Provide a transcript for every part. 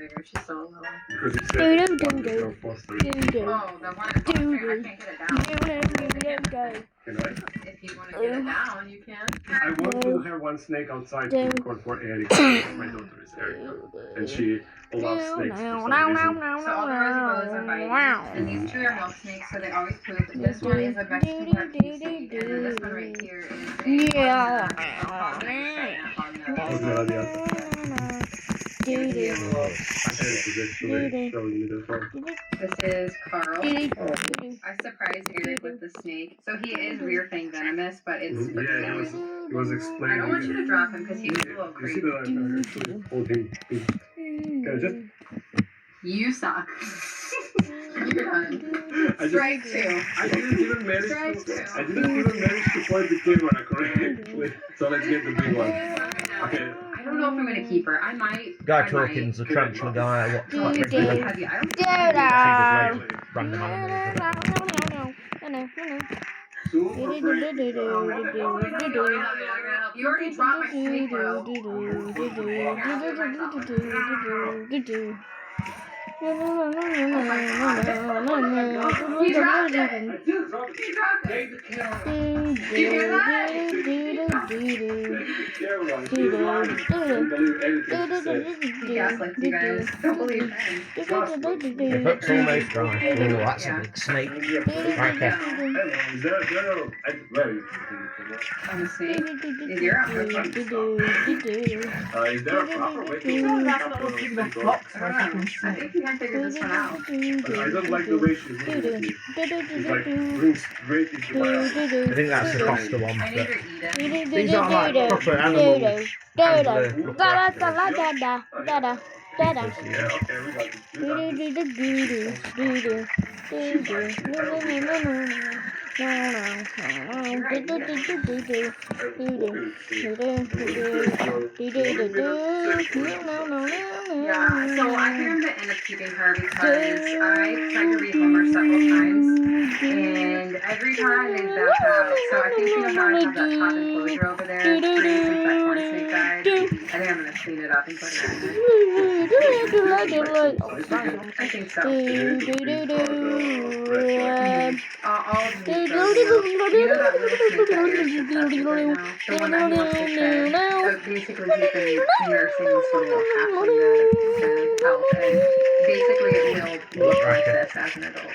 bigger. She's so low. Because it said it's not foster. Oh, the one at Foster, I can't get it down. Can I? If you want to get it down, you can. I want to have one snake outside to record for Erica. My daughter is Erica. And she loves snakes for some reason. So all the Rosy are biting, and these two are milk snakes, so they always poop. This one is a Mexican raccoon snake, and then this one right here is a This is Carl. I surprised Eric with the snake. So he is rear fang venomous, but it's Yeah, he was explaining. I don't want you to drop him because he's a little You see crazy. that I'm actually holding him. Can I just... You suck. You're done. Strike two. I didn't even manage to point the camera correctly. So let's get the big one. Okay. I don't know if I'm gonna keep her. I might. Guy talking's a tarantula guy. What? Heavy. I don't. Random You already dropped my snake, bro. He dropped it. He dropped it. Did you hear that? He gaslights you guys. Don't believe him. The hook's almost dry. Oh, that's a big snake. Right there. On the snake? Is your Is there a proper way to I think you can figure this one out. I don't like the way she's moving. It's like brings straight into my eyes. I think that's the Costa one. I need But her Edith. these are like proper animals. Yeah, okay, we Yeah, so I think I'm gonna end up keeping her because I tried to rehome her several times, and every time they back out. So I think she knows how to have that top enclosure over there. Since that corn snake died, I think I'm gonna clean it up and put it in there. I think so. All of these you know that little snake that you're obsessed with right now? The one that he wants to shed. So basically he's been nursing this little halfling to help, and basically it will look like this as an adult.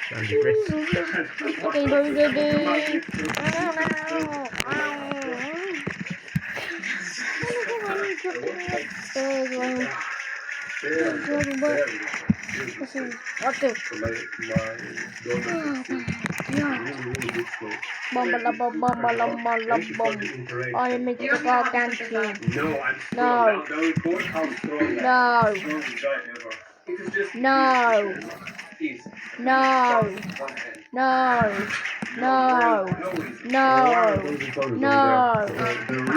I make the dog dancing. No, I'm No. The report how strong No. strongest guy ever. It is just No. easy. No. One hand. No. No. No. No.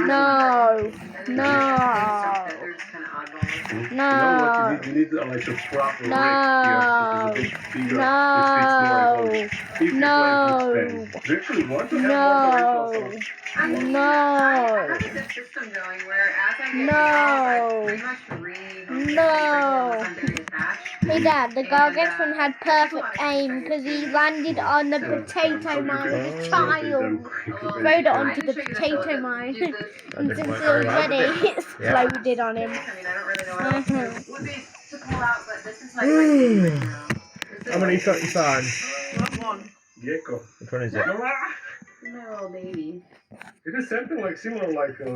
No. No. No. You need like a proper No. rig here. It's a bit bigger. No. It fits more. If you No. play with Spain. Do you actually want to have No. one for I No. have this system going where as I get No. nails, I pretty much No. attached. Hey Dad, the Gargantuan had perfect aim because he landed on the potato mine with his child. Throwed it onto the potato mine. And since it was ready, it exploded on him. I mean, I don't really know what else to would be to pull out, but this is like my favorite, you know. How many shot you find? One. Gecko. Which one is it? My little baby. It is something like similar like a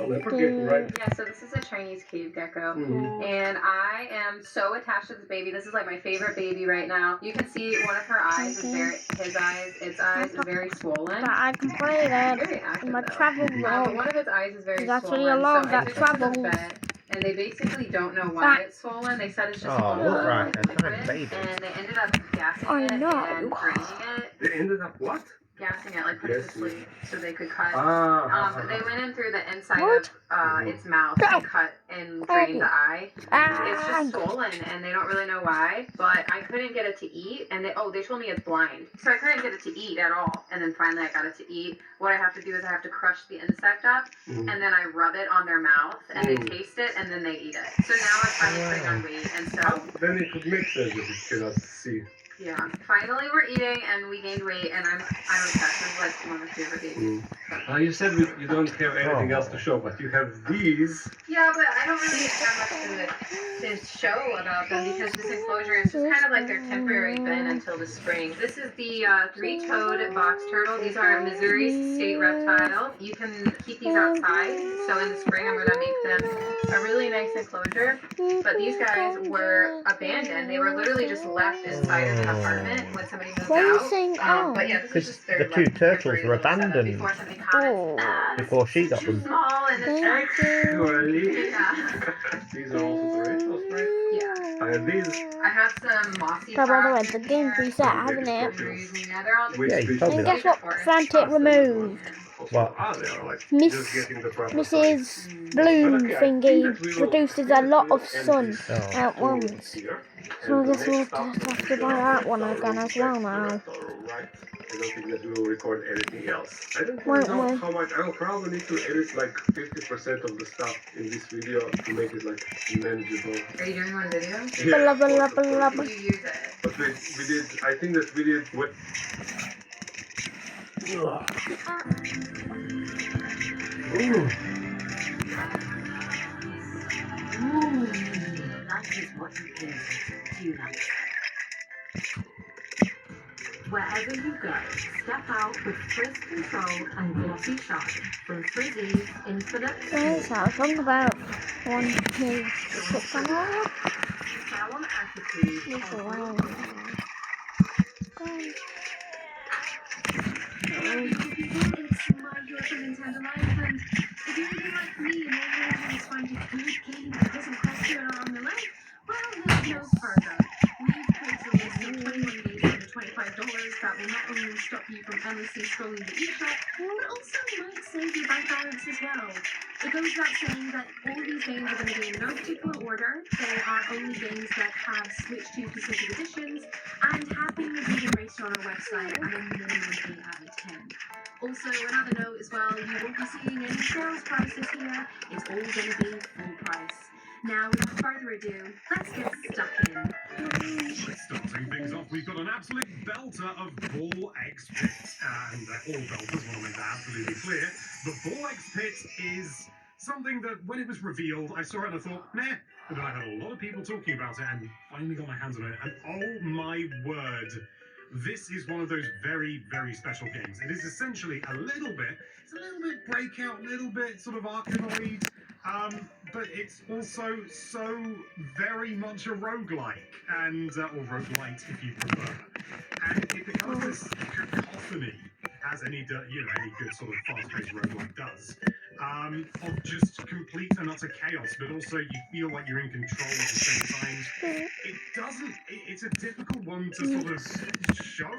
leopard gecko, right? Yeah, so this is a Chinese cave gecko. Mm-hmm. And I am so attached to this baby. This is like my favorite baby right now. You can see one of her eyes is very, its eyes is very swollen. But I can play that Very active, in my though. travel But log. one of its eyes is very That's swollen. really long, so that I took it to the travels. vet, and they basically don't know why it's swollen. They said it's just Oh, full right, of a tiny liquid, baby. and they ended up gassing I it know. and draining it. They ended up what? gassing it, like putting it to sleep, so they could cut. They went in through the inside What? of its mouth and cut and drained the eye. It's just swollen, and they don't really know why. But I couldn't get it to eat, and they told me it's blind, so I couldn't get it to eat at all. And then finally, I got it to eat. What I have to do is I have to crush the insect up, and then I rub it on their mouth, and they taste it, and then they eat it. So now I'm finally putting on weight, and so. Then it would make sense if you cannot see. Yeah, finally we're eating and we gained weight and I'm obsessed. It's like one of my favorite games. You said you don't have anything else to show, but you have these. Yeah, but I don't really have much to show about them because this enclosure is just kind of like their temporary bin until the spring. This is the three-toed box turtle. These are Missouri state reptile. You can keep these outside. So in the spring I'm going to make them a really nice enclosure. But these guys were abandoned. They were literally just left inside of the apartment when somebody moved out. But yeah, this is just their the two turtles were abandoned before something happened. before she got them. Small and Actually, yeah. these are also turtles, right? Yeah. I have these. I have some mossy By the way, frogs the in game's here. reset, hasn't it? Yeah, they're all Which Yeah, you told me And that. guess what Frantic removed? What? They are like Miss just getting the proper Mrs. Bloom thingy produces a lot of sun at once. here. So I guess we'll just have to buy that one again as well now. I don't think that we will record anything else. I don't Won't know we? how much. I'll probably need to edit like 50% of the stuff in this video to make it like manageable. Are you doing one video? Yeah, Blah, blah, blah, blah, Do blah. you use it? but we did. I think that we did. What? Ooh. That is what you came to, do you know? Wherever you go, step out with frizz control and glossy shine from Pvz2 Infinite Yes, I was talking about 1, 2, 6 on all. salon attitude. This is long. It's my Your Nintendo Live, and if you really like me and all you want to do is find a good game that doesn't cost you an arm and a leg, well, look no further. We've created a list of 21 games under $25 that will not only stop you from endlessly scrolling the eShop, but also might save your bank balance as well. It goes without saying that all these games are going to be in no particular order. They are only games that have switched to specific editions and have been reviewed and rated on our website at a minimum 8 out of 10. Also, another note as well, you won't be seeing any sales prices here. It's all going to be full price. Now, without further ado, let's get stuck in. Starting things off, we've got an absolute belter of Ball X Pit. And all belters want to make that absolutely clear. The Ball X Pit is something that, when it was revealed, I saw it and I thought, meh. But then I had a lot of people talking about it and finally got my hands on it. And oh my word, this is one of those very, very special games. It is essentially a little bit breakout, a little bit sort of Arkanoid. But it's also so very much a roguelike, and or roguelite if you prefer. And it becomes this cacophony, as any good sort of fast-paced roguelike does, of just complete and utter chaos, but also you feel like you're in control at the same time. It's a difficult one to sort of show,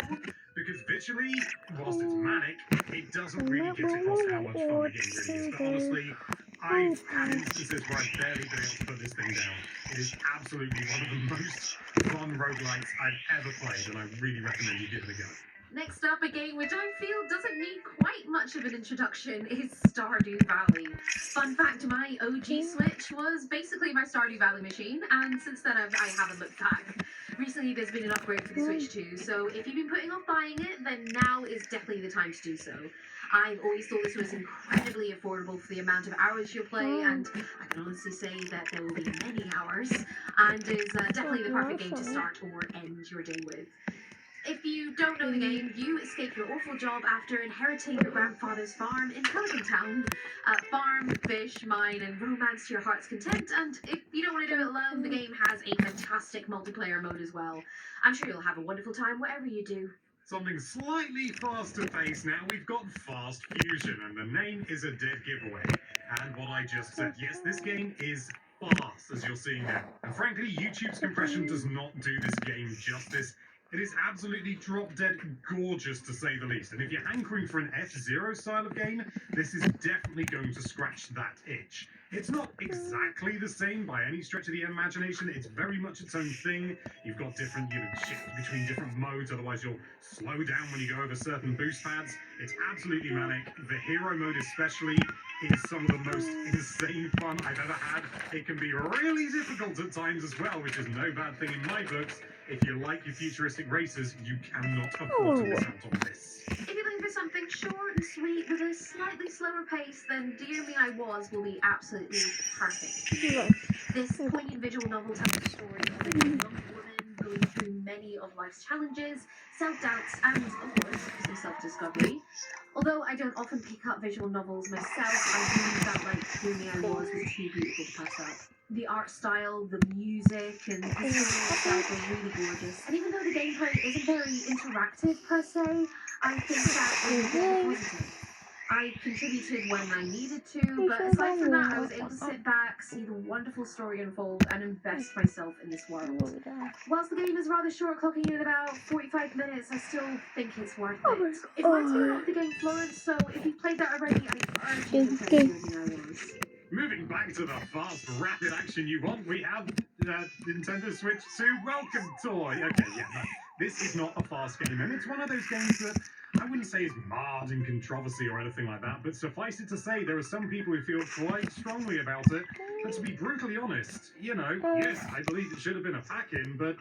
because visually, whilst it's manic, it doesn't really get across how much fun the game really is. But honestly, I've had instances where I've barely been able to put this thing down. It is absolutely one of the most fun roguelikes I've ever played, and I really recommend you give it a go. Next up, a game which I feel doesn't need quite much of an introduction is Stardew Valley. Fun fact, my OG Switch was basically my Stardew Valley machine, and since then I haven't looked back. Recently there's been an upgrade for the Switch too, so if you've been putting off buying it, then now is definitely the time to do so. I've always thought this was incredibly affordable for the amount of hours you'll play, and I can honestly say that there will be many hours, and is definitely the perfect game to start or end your day with. If you don't know the game, you escape your awful job after inheriting your grandfather's farm in Pelican Town. Farm, fish, mine, and romance to your heart's content. And if you don't want to do it alone, the game has a fantastic multiplayer mode as well. I'm sure you'll have a wonderful time whatever you do. Something slightly faster paced now, we've got Fast Fusion, and the name is a dead giveaway. And what I just said, yes, this game is fast, as you're seeing now. And frankly, YouTube's compression does not do this game justice. It is absolutely drop-dead gorgeous, to say the least. And if you're hankering for an F-Zero style of game, this is definitely going to scratch that itch. It's not exactly the same by any stretch of the imagination. It's very much its own thing. You've got different, shifts between different modes, otherwise you'll slow down when you go over certain boost pads. It's absolutely manic. The hero mode especially is some of the most insane fun I've ever had. It can be really difficult at times as well, which is no bad thing in my books. If you like your futuristic races, you cannot afford to miss out on this. If you're looking for something short and sweet with a slightly slower pace, then Dear Me I Was will be absolutely perfect. This poignant visual novel tells the story of a young woman going through many of life's challenges, self-doubts, and, of course, some self-discovery. Although I don't often pick up visual novels myself, I really felt like Dear Me I Was too beautiful to pass up. The art style, the music, and the story itself are really gorgeous. And even though the gameplay isn't very interactive per se, I think that is really positive. I contributed when I needed to, but aside from that, I was able to sit back, see the wonderful story unfold, and invest myself in this world. Whilst the game is rather short, clocking in at about 45 minutes, I still think it's worth it. It reminds me of the game Florence, so if you've played that already, I urge you to play Dear Me I Was. Moving back to the fast, rapid action you want, we have Nintendo Switch 2 Welcome Toy. Okay, yeah, no, this is not a fast game, and it's one of those games that I wouldn't say is marred in controversy or anything like that, but suffice it to say, there are some people who feel quite strongly about it. But to be brutally honest, yes, I believe it should have been a pack-in, but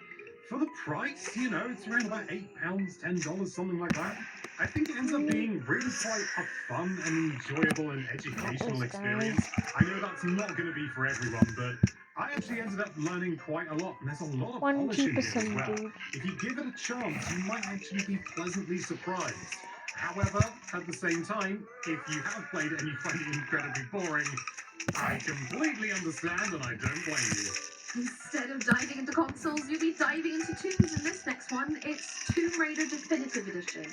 for the price, it's around about £8, $10, something like that. I think it ends up being really quite a fun and enjoyable and educational experience. I know that's not going to be for everyone, but I actually ended up learning quite a lot, and there's a lot of polishing here as well. If you give it a chance, you might actually be pleasantly surprised. However, at the same time, if you have played it and you find it incredibly boring, I completely understand and I don't blame you. Instead of diving into consoles, you'll be diving into tombs in this next one. It's Tomb Raider Definitive Edition.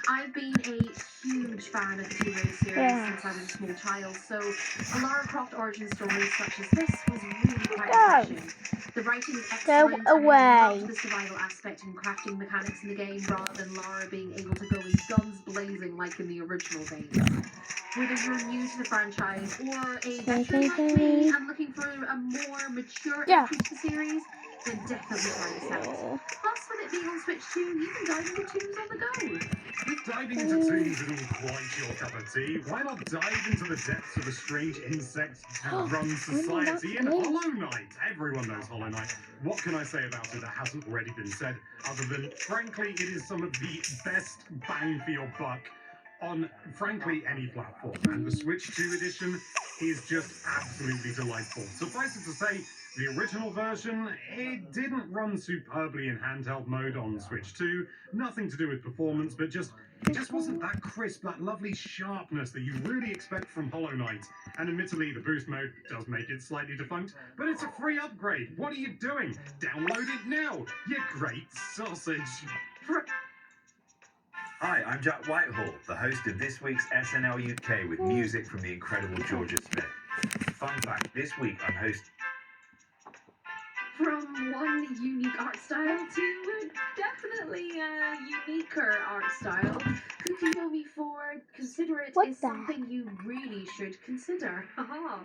I've been a huge fan of the Tomb Raider series since I was a small child, so a Lara Croft origin story such as this was really quite refreshing. The writing is excellent, and I loved the survival aspect and crafting mechanics in the game rather than Lara being able to go in guns blazing like in the original games. Whether you're new to the franchise or a veteran like me and looking for a more mature entry to the series, then definitely try this out. Plus, with it being on Switch 2, you can dive into tombs on the go. If diving into tombs isn't quite your cup of tea, why not dive into the depths of a strange insect-run society in Hollow Knight? Everyone knows Hollow Knight. What can I say about it that hasn't already been said, other than, frankly, it is some of the best bang for your buck on, frankly, any platform. And the Switch 2 edition is just absolutely delightful. Suffice it to say, the original version, it didn't run superbly in handheld mode on Switch 2. Nothing to do with performance, but it just wasn't that crisp, that lovely sharpness that you really expect from Hollow Knight. And admittedly, the boost mode does make it slightly defunct, but it's a free upgrade. What are you doing? Download it now, you great sausage. Hi, I'm Jack Whitehall, the host of this week's SNL UK with music from the incredible Georgia Smith. Fun fact, this week I'm hosting... From one unique art style to a definitely uniquer art style, who can go before considerate is something you really should consider. Haha.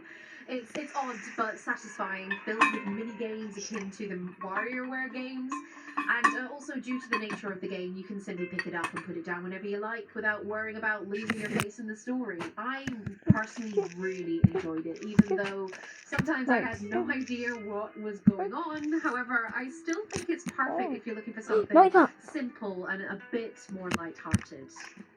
It's odd but satisfying, filled with mini games akin to the WarioWare games, and also due to the nature of the game, you can simply pick it up and put it down whenever you like without worrying about losing your face in the story. I personally really enjoyed it, even though sometimes I had no idea what was going on. However, I still think it's perfect if you're looking for something simple and a bit more light-hearted.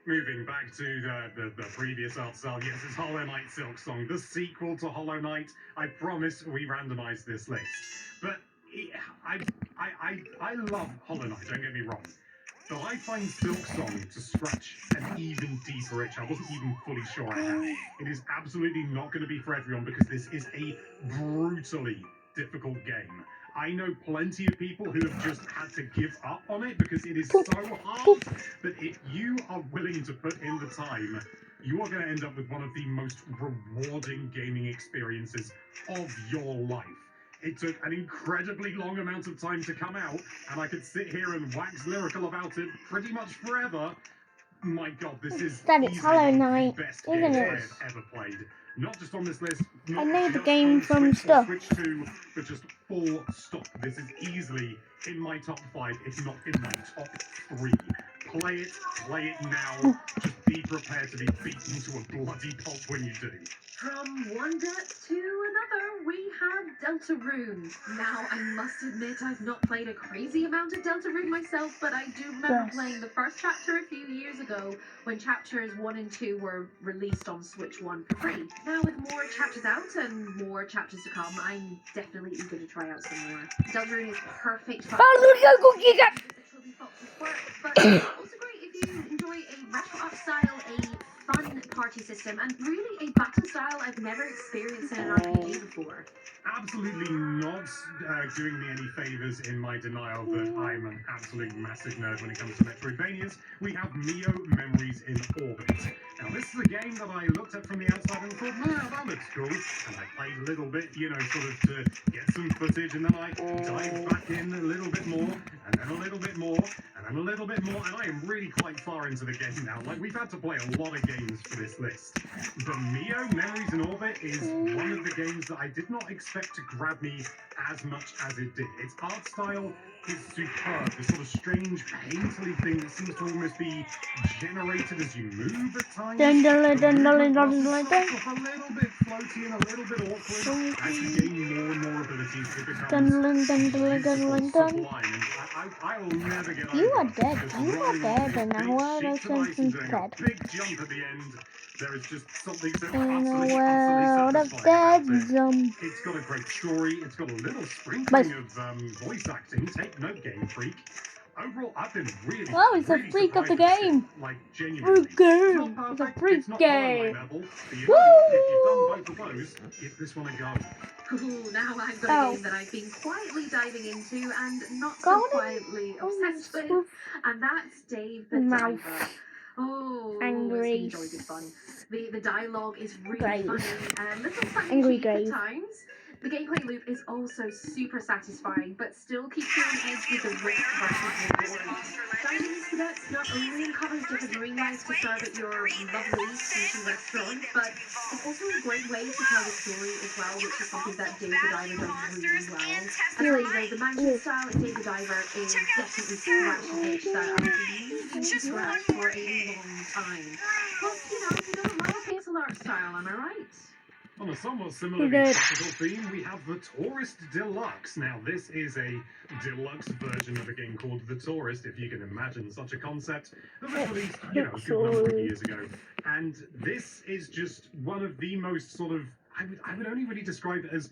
Moving back to the previous art style, yes, it's Hollow Knight Silk Song, the sequel to Hollow Knight. I promise we randomised this list. But I love Hollow Knight, don't get me wrong. But I find Silk Song to scratch an even deeper itch I wasn't even fully sure I had. It is absolutely not going to be for everyone because this is a brutally difficult game. I know plenty of people who have just had to give up on it because it is so hard, but if you are willing to put in the time, you are going to end up with one of the most rewarding gaming experiences of your life. It took an incredibly long amount of time to come out, and I could sit here and wax lyrical about it pretty much forever. My God, this is Dad, it's easily Hollow one of Knight, the best isn't games it? I have ever played. Not just on this list, I not know the just game on from Switch or stuff. Switch 2, but just full stop. This is easily in my top 5, if not in my top 3. Play it now. Just be prepared to be beaten to a bloody pulp when you do. From one depth to another, we have Deltarune. Now, I must admit I've not played a crazy amount of Deltarune myself, but I do remember playing the first chapter a few years ago when chapters 1 and 2 were released on Switch 1 for free. Now, with more chapters out and more chapters to come, I'm definitely eager to try out some more. Deltarune is perfect for but also great if you enjoy a retro art style, a fun party system, and really a battle style I've never experienced in an RPG before. Absolutely not doing me any favours in my denial that I'm an absolute massive nerd when it comes to Metroidvanias. We have Mio Memories in Orbit. Now, this is a game that I looked at from the outside and thought, nah, that looks cool. And I played a little bit, you know, sort of to get some footage, and then I dived back in a little bit more, and then a little bit more, and then a little bit more, and I am really quite far into the game now. Like, we've had to play a lot of games for this list. But Mio Memories in Orbit is one of the games that I did not expect to grab me as much as it did. Its art style is superb. This sort of strange painterly thing that seems to almost be generated as you move at times. The movement muscles start off a little bit floaty and a little bit awkward. As you gain more and more abilities, it becomes sublime. I will never get over You are it. dead. Just You are rolling dead, these and big now all sheets those of ice and things doing a dead. big jump at the end. There is just something so In a utterly world of satisfying dead about it. zombies. It's got a great story. It's got a little sprinkling of voice acting. Take note, Game Freak. Overall, I've been really, Oh, it's a really freak of the surprised with game. it. Like, genuinely. Freak game. It's not It's a perfect. freak It's not Hollow Knight game. level. But you know what? If you've done both of those, give this one a go. Ooh, now I've got a game that I've been quietly diving into and not so Golden quietly obsessed with, and that's Dave the Mouth. Diver. Oh, Angry. it's been joy, good fun. The dialogue is really Grave. funny and a little tongue Angry in cheek at grave. times. The gameplay loop is also super satisfying, but still keeps you on edge with the risk versus reward. Dining cadets not only uncovers different marine life to serve at your lovely sushi restaurant, but it's also a great way to tell the story as well, which is something that Dave the Diver does really well. I tell you though, the mansion style in Dave the Diver is definitely scratching an itch that I've been needing to scratch for a long time. Plus, you know, who doesn't love a pixel art style, am I right? On a somewhat similarly topical theme, we have The Tourist Deluxe. Now, this is a deluxe version of a game called The Tourist, if you can imagine such a concept, that was released, you know, a good number of years ago. And this is just one of the most sort of, I would only really describe it as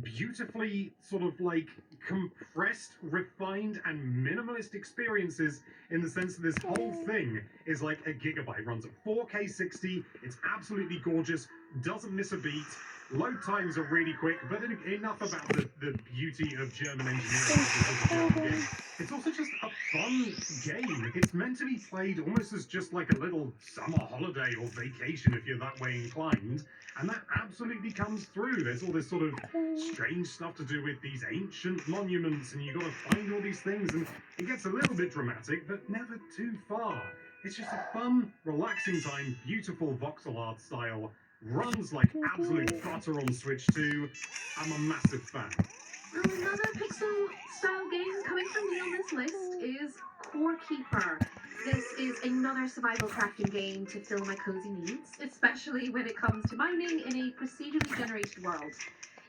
beautifully sort of like compressed, refined, and minimalist experiences, in the sense that this whole thing is like a gigabyte, runs at 4K 60, it's absolutely gorgeous, doesn't miss a beat, load times are really quick, but enough about the beauty of German engineering. It's also just a fun game. It's meant to be played almost as just like a little summer holiday or vacation if you're that way inclined, and that absolutely comes through. There's all this sort of strange stuff to do with these ancient monuments, and you've got to find all these things, and it gets a little bit dramatic, but never too far. It's just a fun, relaxing time, beautiful voxel art style, runs like absolute butter on Switch 2. I'm a massive fan. Another pixel-style game coming from me on this list is Core Keeper. This is another survival crafting game to fill my cozy needs, especially when it comes to mining in a procedurally generated world.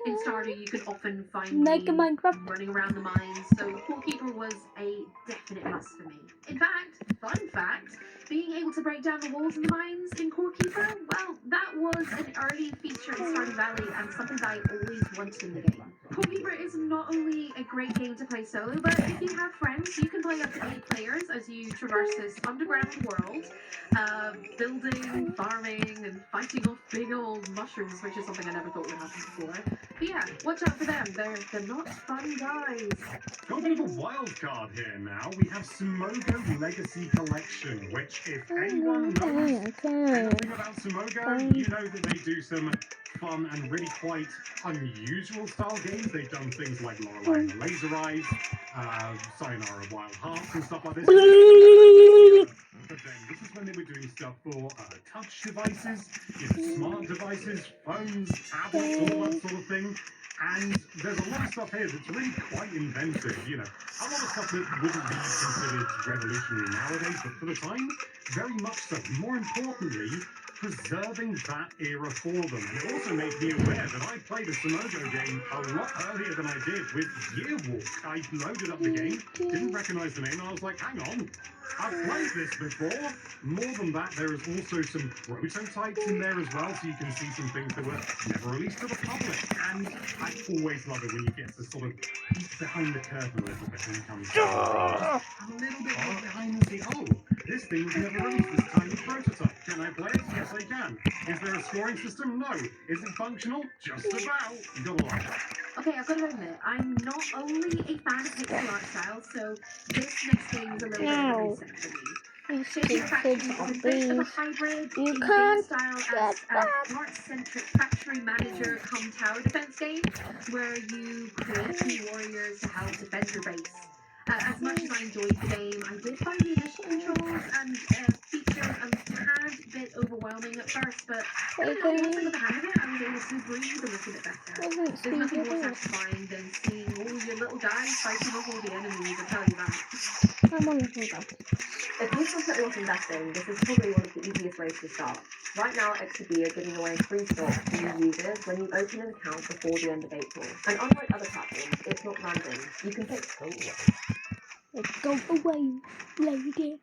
In Stardew, you can often find me running around the mines, so Core Keeper was a definite must for me. In fact, fun fact, being able to break down the walls in the mines in Core Keeper, well, that was an early feature in Stardew Valley and something that I always wanted in the game. Core Keeper is not only a great game to play solo, but if you have friends, you can play up to 8 players as you traverse this underground world, building, farming, and fighting off big old mushrooms, which is something I never thought would happen before. But yeah, watch out for them. They're not fun guys. Got a bit of a wild card here now. We have Sumogo Legacy Collection, which if anyone knows anything about Sumogo, you know that they do some fun and really quite unusual style games. They've done things like Lorelei and the Laser Eyes, Sayonara Wild Hearts and stuff like this. But then this is when they were doing stuff for touch devices, smart devices, phones, tablets, all that sort of thing. And there's a lot of stuff here that's really quite inventive, a lot of stuff that wouldn't be considered revolutionary nowadays, but for the time, very much so. More importantly, preserving that era for them. And it also made me aware that I played a Sumogo game a lot earlier than I did with Yearwalk. I loaded up the game, didn't recognize the name, and I was like, hang on, I've played this before. More than that, there is also some prototypes in there as well, so you can see some things that were never released to the public. And I always love it when you get to sort of peek behind the curtain a little bit when it comes to a little bit more behind the scenes. Oh, this thing was never released, this tiny prototype. Can I play it? Yes, I can. Is there a scoring system? No. Is it functional? Just about. You gotta like it. Okay, I've got to admit, I'm not only a fan of pixel art style, so this next game is a little bit of a reset for me. Shaking Factory is a bit of a hybrid in game style as an art-centric factory manager come tower defense game, where you create key warriors to help defend your base. As much as I enjoyed the game, I did find the initial controls and features a tad bit overwhelming at first, but once I got the hang of it, I was able to breathe a little bit better. There's nothing more satisfying than seeing all your little guys fighting off all the enemies, I tell you that. I'm on the phone. If you constantly want investing, this is probably one of the easiest ways to start. Right now, XTB are giving away free stock to new users when you open an account before the end of April. And unlike other platforms, it's not random. You can pick Go away, lady.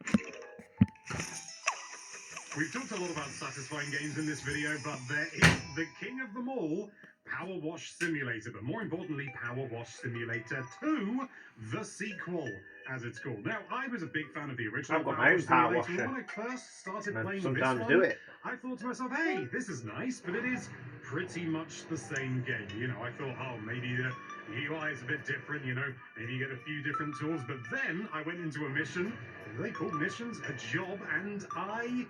We've talked a lot about satisfying games in this video, but there is the king of them all, Power Wash Simulator, but more importantly, Power Wash Simulator 2, the sequel, as it's called. Now, I was a big fan of the original I've got my own Power Simulator, Washer. and when I first started And playing sometimes this do one, it. I thought to myself, hey, this is nice, but it is pretty much the same game. I thought, oh, maybe the UI is a bit different, maybe you get a few different tools, but then I went into a mission, they call missions a job, and I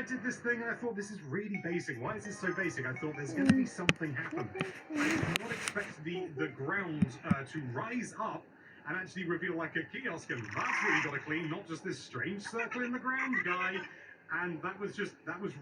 did this thing and I thought, this is really basic. Why is this so basic? I thought there's going to be something happen. I did not expect the ground to rise up and actually reveal like a kiosk, and that's what you got to clean, not just this strange circle in the ground guy. And that was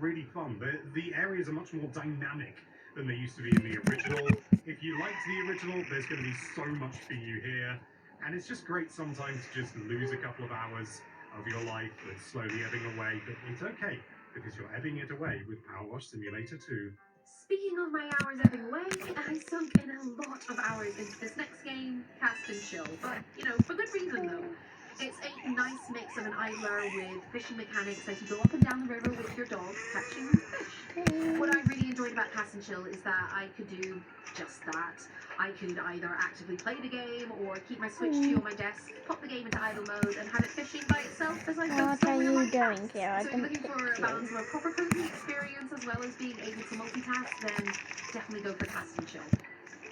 really fun. The areas are much more dynamic than they used to be in the original. If you liked the original, there's going to be so much for you here. And it's just great sometimes to just lose a couple of hours of your life that's slowly ebbing away, but it's okay, because you're ebbing it away with Power Wash Simulator 2. Speaking of my hours ebbing away, I sunk in a lot of hours into this next game, Cast and Chill, but, for good reason though. It's a nice mix of an idler with fishing mechanics as you go up and down the river with your dog catching fish. What I really enjoyed about Cast and Chill is that I could do just that. I could either actively play the game or keep my Switch 2 on my desk, pop the game into idle mode, and have it fishing by itself as I go What are you doing, tasks. Kira? So if you're looking for a balance of a proper cozy experience as well as being able to multitask, then definitely go for Cast and Chill.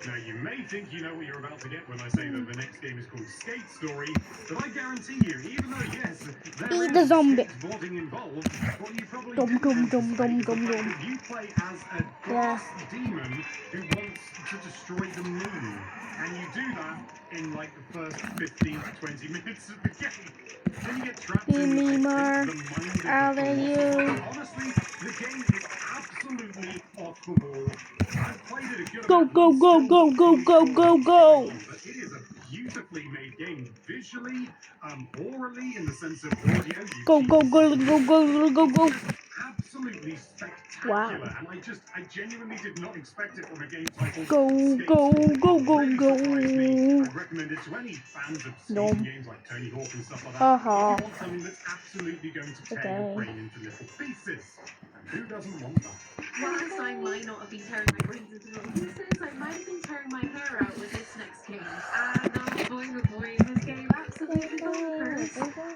Now, you may think you know what you're about to get when I say that the next game is called Skate Story, but I guarantee you, even though, yes, there Eat the is zombie. skateboarding involved, what you probably Dum, didn't dum, anticipate dum, dum, is the dum, fact dum. that you play as a glass demon who wants to destroy the moon. And you do that in, like, the first 15 to 20 minutes of the game. Then you get trapped Give in, me I think, more the mind of the out of you. philosopher. Honestly, the game is absolutely off the wall. I've played it a good Go, amount. go, go, go, go, go, go, go. But it is a beautifully made game, visually, orally, in the sense of audio. Go, go, go, go, go, go, go. Absolutely spectacular. Wow. And I genuinely did not expect it from a game title. Go, go, go, go, Really surprised me. go. I'd recommend it to any fans of Nom. skating games like Tony Hawk and stuff like that. Uh-huh. If you want something that's absolutely going to tear Okay. your brain into little pieces. And who doesn't want that? Whilst I might not have been tearing my brains into little pieces, I might have been tearing my hair out with this next game. And oh boy, this game absolutely bonkers.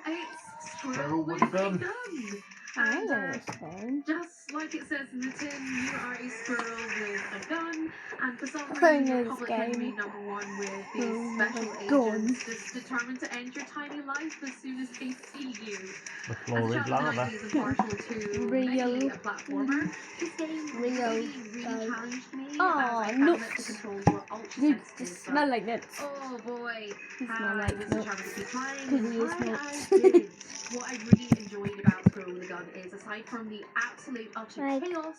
It's So Stroll what with you done? a gun. I And, know this one. just like it says in the tin, you are a squirrel with a gun, and for some I reason know you're this public game. enemy #1 with these Oh special my God. agents just determined to end your tiny life as soon as they see you. The As floor a is child of the lava. 90s and partial to Real. many a platformer, this game really So- challenged me, Aw, as I found that the nuts. controls were ultra You sensitive. just smell like nuts. Oh boy, You smell I like was nuts. determined to keep trying Because as he is hard nuts. as I did. What I really enjoyed about Squirrel with a Gun is, aside from the absolute utter Like- chaos,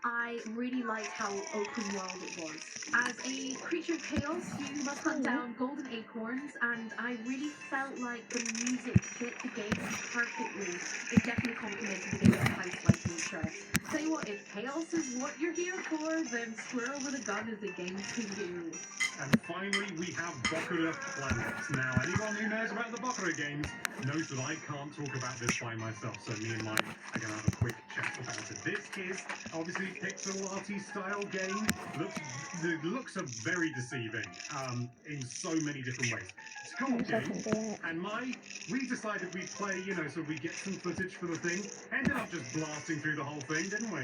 I really liked how open world it was. As a creature of chaos, you must hunt down golden acorns, and I really felt like the music fit the game perfectly. It definitely complemented the game's heist-like nature. Tell you what, if chaos is what you're here for, then Squirrel with a Gun is the game for you. And finally, we have Bokura Planet. Now, anyone who knows about the Bokura games knows that I can't talk about this by myself, so me and Mike are going to have a quick chat about it. This is obviously a pixel arty style game. The looks are very deceiving in so many different ways. It's a co-op game, and we decided we'd play, so we get some footage for the thing. Ended up just blasting through the whole thing, didn't we?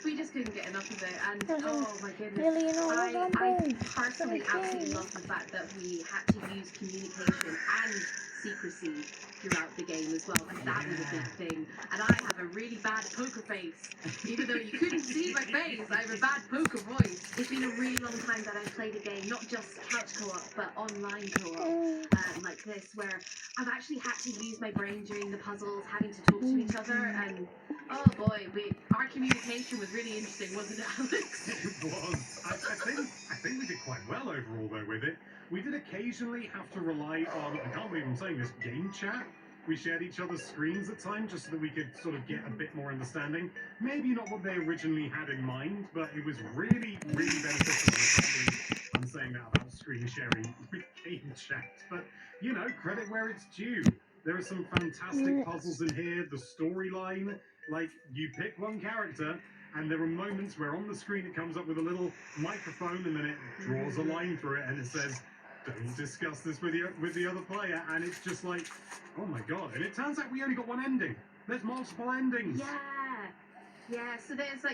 We just couldn't get enough of it, and oh my goodness. Really, you know what I'm I doing? personally absolutely love the fact that we had to use communication and secrecy throughout the game as well, because that was a big thing. And I have a really bad poker face. Even though you couldn't see my face, I have a bad poker voice. It's been a really long time that I've played a game, not just couch co-op, but online co-op, like this, where I've actually had to use my brain during the puzzles, having to talk to each other, and oh boy, our communication was really interesting, wasn't it, Alex? It was. I think we did quite well overall, though, with it. We did occasionally have to rely on, I can't believe I'm saying this, game chat. We shared each other's screens at times just so that we could sort of get a bit more understanding. Maybe not what they originally had in mind, but it was really, really beneficial. I can't believe I'm saying that about screen sharing with game chat. But, credit where it's due. There are some fantastic puzzles in here. The storyline, like, you pick one character, and there are moments where on the screen it comes up with a little microphone, and then it draws a line through it, and it says, "Don't discuss this with the other player," and it's just like, oh my god! And it turns out we only got one ending. There's multiple endings. Yeah. So there's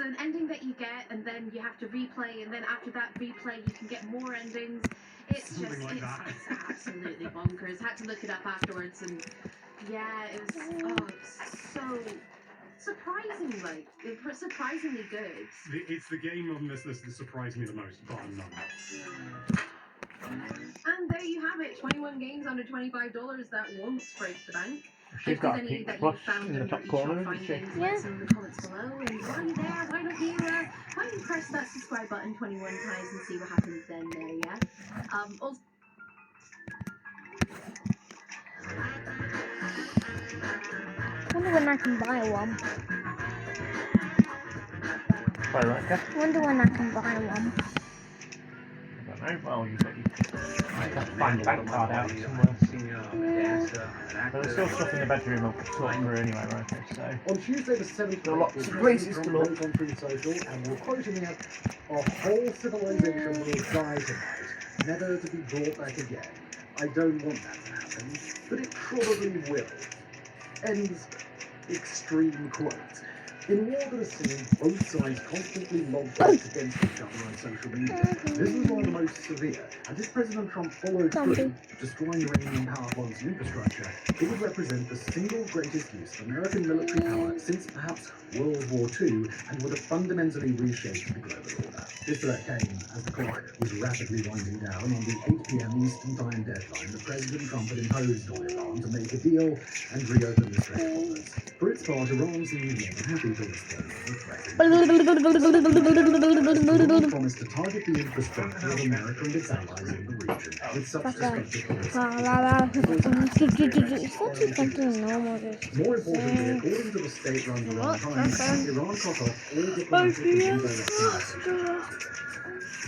an ending that you get, and then you have to replay, and then after that replay, you can get more endings. It's Something like that. It's absolutely bonkers. Had to look it up afterwards, and yeah, it was so surprisingly good. It's the game on this list that surprised me the most, bar none. And there you have it, 21 games under $25 that won't break the bank. She's If got there's a any peach that you plush found in the under top each corner, shop isn't she? findings, let us know in the comments below. And while you're there, why don't you press that subscribe button 21 times and see what happens then there, yeah? Also, I wonder when I can buy one. Sorry, right, okay? I wonder when I can buy one. I don't know. Well, you've got to find your bank card out somewhere. But there's still stuff in the bedroom I'll sort through anyway, right? So. On Tuesday the 7th, There are lots of places to look. on Truth Social, and we'll quote in the ad, "Our whole civilization will die tonight, never to be brought back again. I don't want that to happen, but it probably will." Ends extreme quote. In war that has seen both sides constantly log fights against each other on social media, this was one of the most severe, and if President Trump followed through, destroying Iranian power plants and infrastructure, it would represent the single greatest use of American military power since perhaps World War II, and would have fundamentally reshaped the global order. This threat came as the clock was rapidly winding down on the 8 p.m. Eastern Time deadline that President Trump had imposed on Iran to make a deal and reopen the Strait of Hormuz. For its part, Iran seemed more than happy to respond to the threat. Iran promised to target the infrastructure of America and its allies in the region with such destructive policies. More importantly, according to the state-run Iran Times, Iran cut off all diplomatic and indirect communication.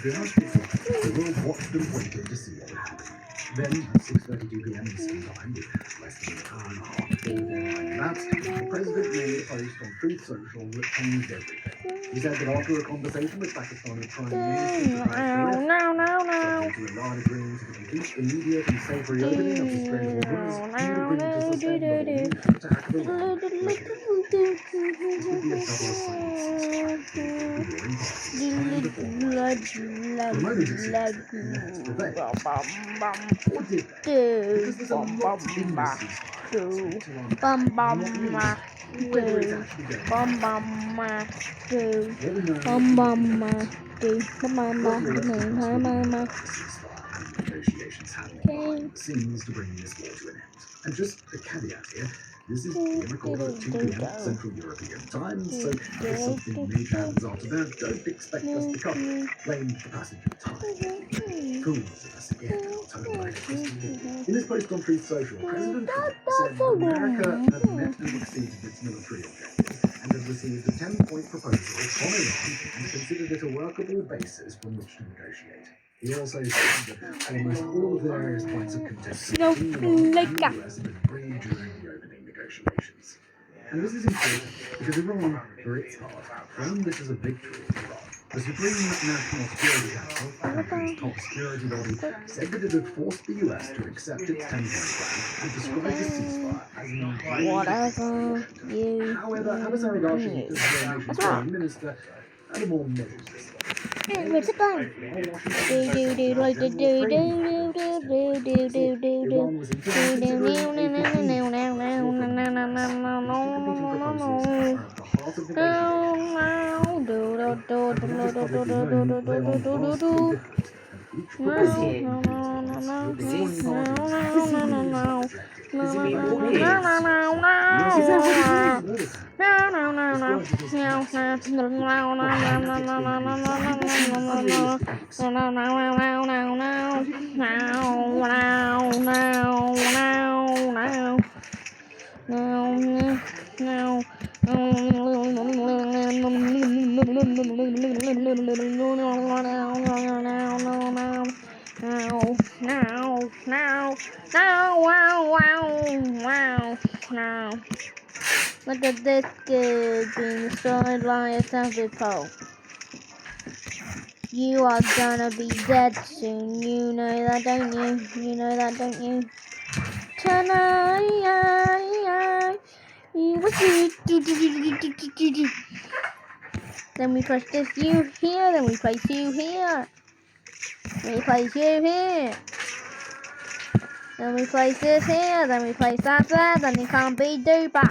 The world watched and waited to see what would happen. Then, at 6:32 p.m. Eastern Time, with less than an hour and a half before the deadline that, the president made a post on Truth Social that changed everything. He said that after a conversation with Pakistani Prime Minister subject to a large agreeing to the complete, immediate and safe reopening of suspended borders, he would agree to suspend the move to act Iran like this would be a double assignment for the warring parties time before. The moment it seems that let's prevail. Or did they? Because there's a lot in this ceasefire. Whether it's actually going negotiations happening behind the scenes to bring this war to an end. And just a caveat here, this is being recorded at 2 p.m. Central European time, so if something major happens after that, don't expect us to cover it. Blame the passage of time. Fools of us again, total like crystal ball. In his post on Truth Social, President Trump said that America had met and exceeded its military objectives and had received a 10-point proposal from Iran and considered it a workable basis from which to negotiate. He also said that almost all of the various points of contention between Iran and the US have been agreed during the opening negotiations. And this is important because Iran, for its part, framed this as a victory of Iran. The Supreme National Security Council, the country's top security body, said that it had forced the US to accept its 10-point plan and described the ceasefire as an Whatever. However, Abasari Ghashi, the nation's foreign minister, had a more measured response. What's it going? Look at this kid being destroyed by a tempered pole. You are gonna be dead soon. You know that, don't you? You know that, don't you? Tonight, then we press this U here, then we place you here. Then we place you here. Then we place this here, then we place that there, then it can't be duper.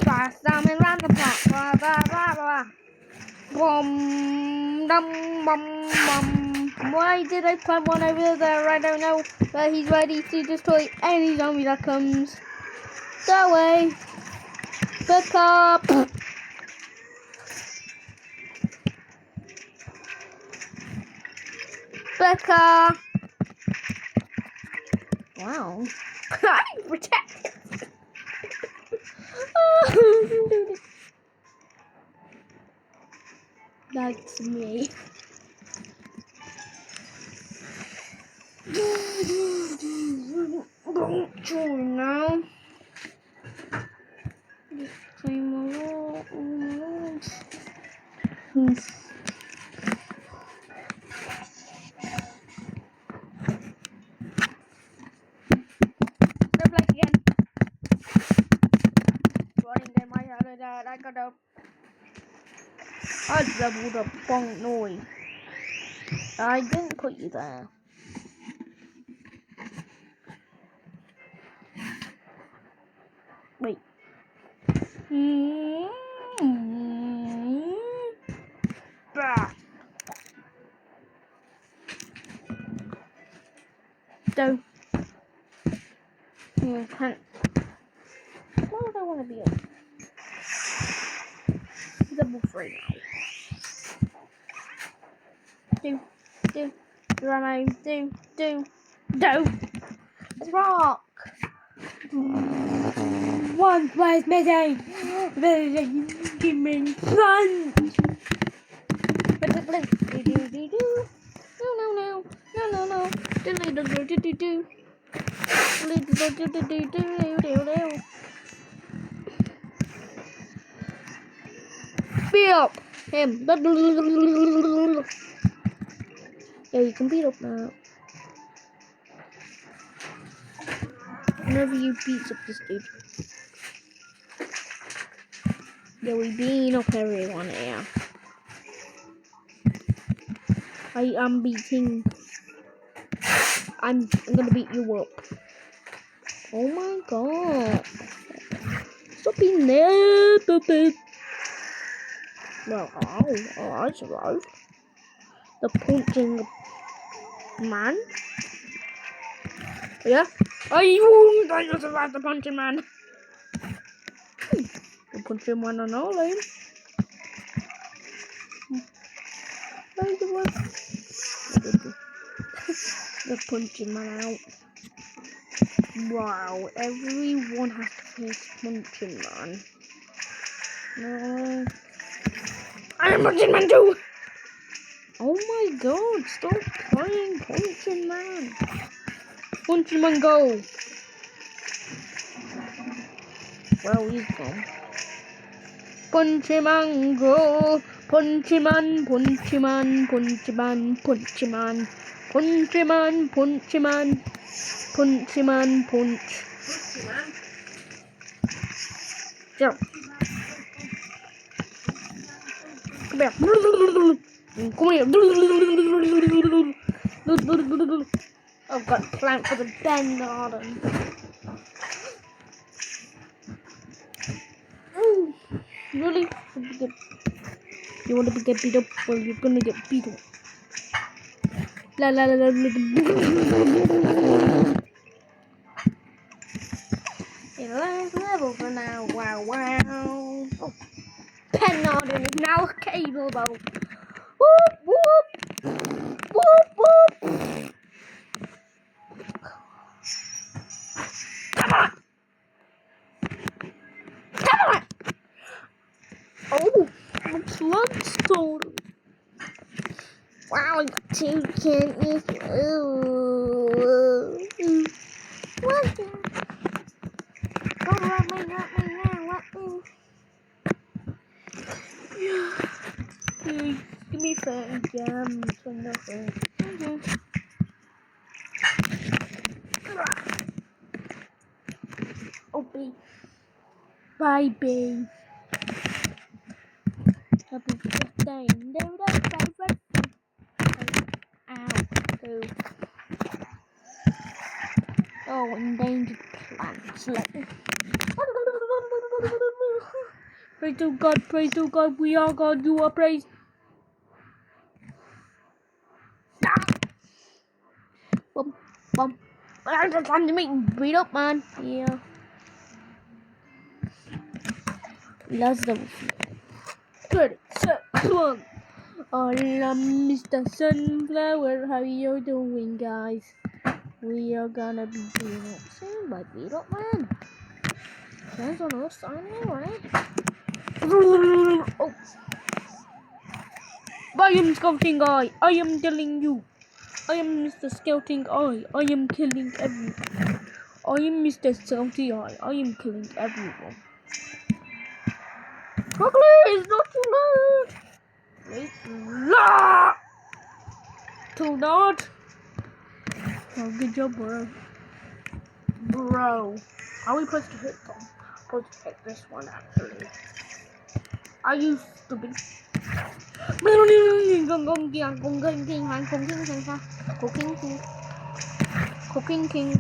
Try something random plot. Blah blah blah blah. Boom dum bum bum. Why did I plant one over there? I don't know. But he's ready to destroy any zombie that comes. Go away. Pick up. Becca. Wow. I'm protected. That's me. Don't join now. Just claim my lords. I doubled a bonk noise. I didn't put you there. Wait. Bah. Don't. You can't. Why would I want to be on? Double free now. Do. Ramo, do. It's rock. One place missing. Give me front. No. Beat up him. Yeah, you can beat up now. Whenever you beat up this dude. Yeah, we beat up everyone here. I am beating. I'm gonna beat you up. Oh my god. Stop being there, boop. Well, I survived. The punching man. Yeah. I survived the punching man. The punching man and all, eh? The punching man out. Wow, everyone has to face punching man. No. I am punching man too! Oh my god, stop playing punching man. Punching man go. Well, he's gone. Punchy man go. Punchy man, punchy man, punchy man, punchy man. Punchy man, punchy man. Punchy man, punch. Jump. Come here. Come here. I've got a plan for the Ben Garden. Really? You want to get beat up? Well, you're gonna get beat up. La la la la la. In last level for now. Wow, wow. Oh, Ben Garden is now capable. Whoop whoop. Whoop whoop. Come on. Come on. Oh, bloodstone. Wow, I got 2 kidneys. What the? Don't let me now. Let me. Give me 30 gems for nothing. Oh, B. Bye, B. Happy birthday. Ow. Oh, endangered plants. Pray to God, we are God, you are praise. Bum. I just time to make beat up, man. Yeah. Let's go. Good. So, one. Hola, Mr. Sunflower. How you doing, guys? We are gonna be doing it soon, but beat up, man. Depends on us, anyway. Oh. I am scouting eye. I am telling you. I am Mr. Scouting Eye. I am killing everyone. I am Mr. Scouting Eye. I am killing everyone. Quickly, it's not too late. It's not too late. Oh, good job, bro. Bro, how are we supposed to hit them? Supposed to hit this one actually. Are you stupid? Cooking King.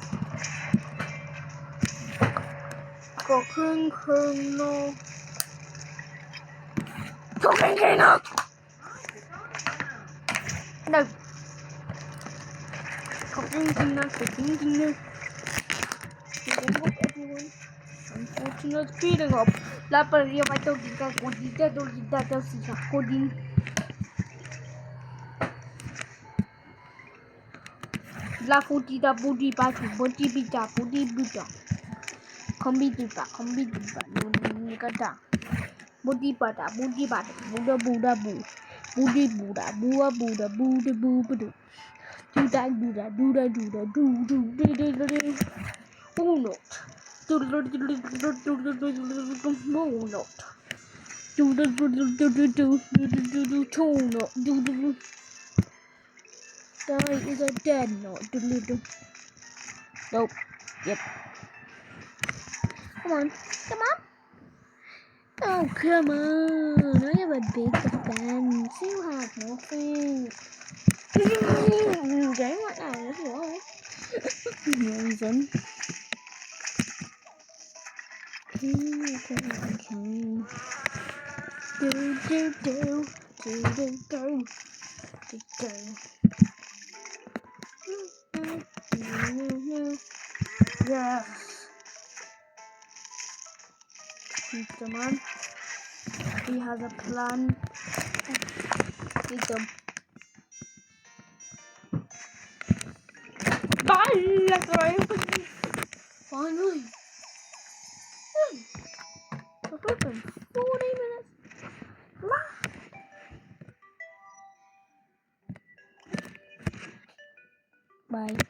No. Cooking King, no. No. Cooking King, no. Beating up everyone. Unfortunate beating up. La paria vai to giga godita do si godin. La futita budi batu budi bita budi buta. Kombi dupa nigata. Budi bata buda bu. Budi buda bua buda boo budu. Do Oh not. No not. Die is a dead knot. Nope. Yep. Come on. Come on. Oh, come on. I have a big defense. You have nothing. Game right now as well. Amazing. Yes. Come on. He has a plan. Beat them. Finally.